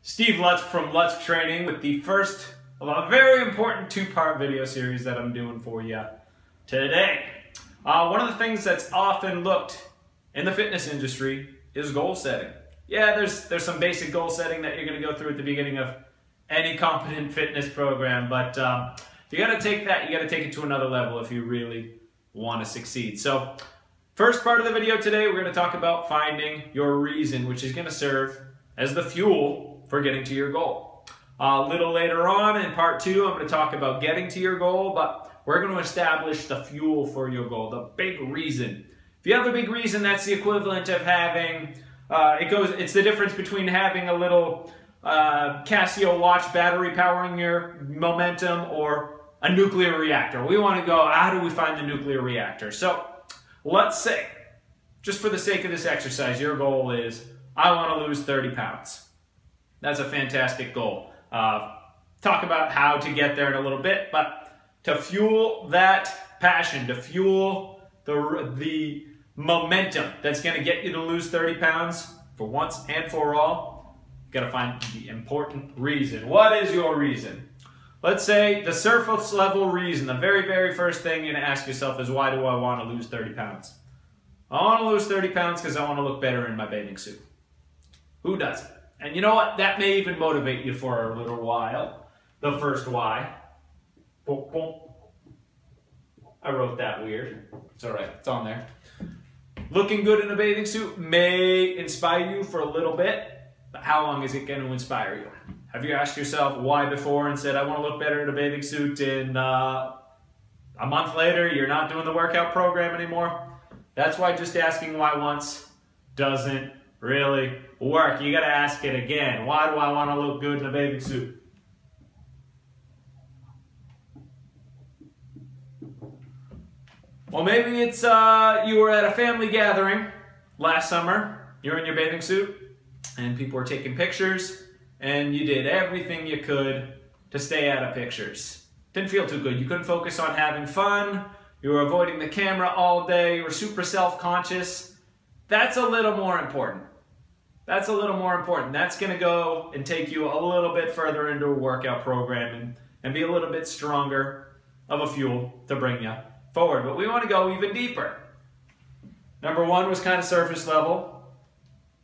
Steve Lutsk from Lutsk Training with the first of a very important two-part video series that I'm doing for you today. One of the things that's often looked in the fitness industry is goal setting. Yeah, there's some basic goal setting that you're going to go through at the beginning of any competent fitness program, but you got to take that, you got to take it to another level if you really want to succeed. So, first part of the video today, we're going to talk about finding your reason, which is going to serve as the fuel for getting to your goal. A little later on in part two, I'm going to talk about getting to your goal, but we're going to establish the fuel for your goal, the big reason. If you have a big reason, that's the equivalent of having, it's the difference between having a little Casio watch battery powering your momentum or a nuclear reactor. We want to go, how do we find the nuclear reactor? So let's say, just for the sake of this exercise, your goal is, I want to lose 30 pounds. That's a fantastic goal. Talk about how to get there in a little bit, but to fuel that passion, to fuel the momentum that's going to get you to lose 30 pounds for once and for all, you got to find the important reason. What is your reason? Let's say the surface level reason, the very, very first thing you're going to ask yourself is, why do I want to lose 30 pounds? I want to lose 30 pounds because I want to look better in my bathing suit. Who doesn't? And you know what? That may even motivate you for a little while. The first why. I wrote that weird. It's all right. It's on there. Looking good in a bathing suit may inspire you for a little bit, but how long is it going to inspire you? Have you asked yourself why before and said, I want to look better in a bathing suit, and a month later you're not doing the workout program anymore? That's why just asking why once doesn't really work. You got to ask it again. Why do I want to look good in a bathing suit? Well, maybe it's you were at a family gathering last summer. You're in your bathing suit and people were taking pictures and you did everything you could to stay out of pictures. Didn't feel too good. You couldn't focus on having fun. You were avoiding the camera all day. You were super self-conscious. That's a little more important. That's a little more important. That's going to go and take you a little bit further into a workout program and be a little bit stronger of a fuel to bring you forward. But we want to go even deeper. Number one was kind of surface level.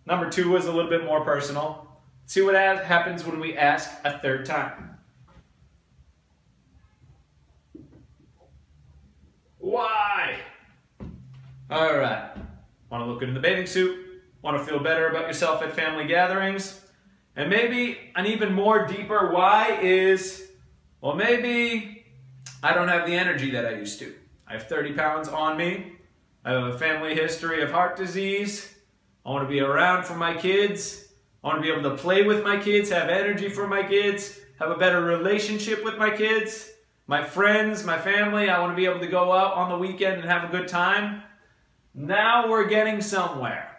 Number two was a little bit more personal. Let's see what happens when we ask a third time. Why? All right. Want to look good in the bathing suit? Want to feel better about yourself at family gatherings? And maybe an even more deeper why is, well, maybe I don't have the energy that I used to. I have 30 pounds on me. I have a family history of heart disease. I want to be around for my kids. I want to be able to play with my kids, have energy for my kids, have a better relationship with my kids, my friends, my family. I want to be able to go out on the weekend and have a good time. Now we're getting somewhere.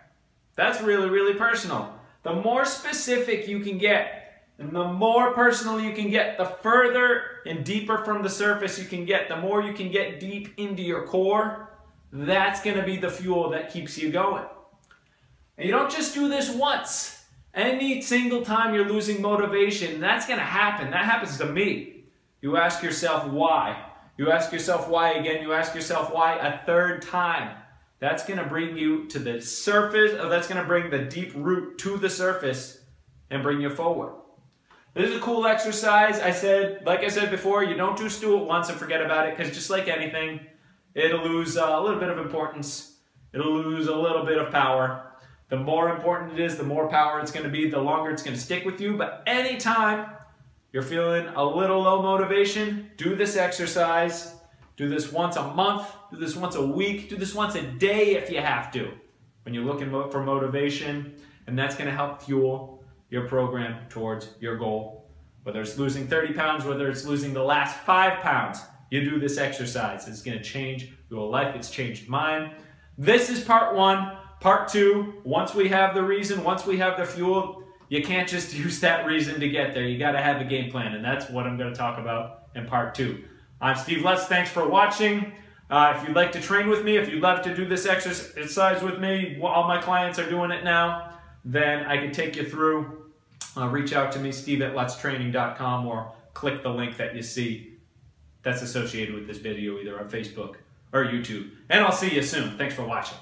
That's really, really personal. The more specific you can get, and the more personal you can get, the further and deeper from the surface you can get, the more you can get deep into your core, that's going to be the fuel that keeps you going. And you don't just do this once. Any single time you're losing motivation, that's going to happen. That happens to me. You ask yourself why. You ask yourself why again. You ask yourself why a third time. That's going to bring you to the surface, or that's going to bring the deep root to the surface and bring you forward. This is a cool exercise. Like I said before, you don't just do it once and forget about it, because just like anything, it'll lose a little bit of importance. It'll lose a little bit of power. The more important it is, the more power it's going to be, the longer it's going to stick with you. But anytime you're feeling a little low motivation, do this exercise. Do this once a month, do this once a week, do this once a day if you have to, when you're looking for motivation, and that's going to help fuel your program towards your goal. Whether it's losing 30 pounds, whether it's losing the last 5 pounds, you do this exercise. It's going to change your life. It's changed mine. This is part one. Part two, once we have the reason, once we have the fuel, you can't just use that reason to get there. You got to have a game plan, and that's what I'm going to talk about in part two. I'm Steve Lutsk. Thanks for watching. If you'd like to train with me, if you'd love to do this exercise with me, all my clients are doing it now, then I can take you through reach out to me, steve@lutztraining.com, or click the link that you see that's associated with this video, either on Facebook or YouTube. And I'll see you soon. Thanks for watching.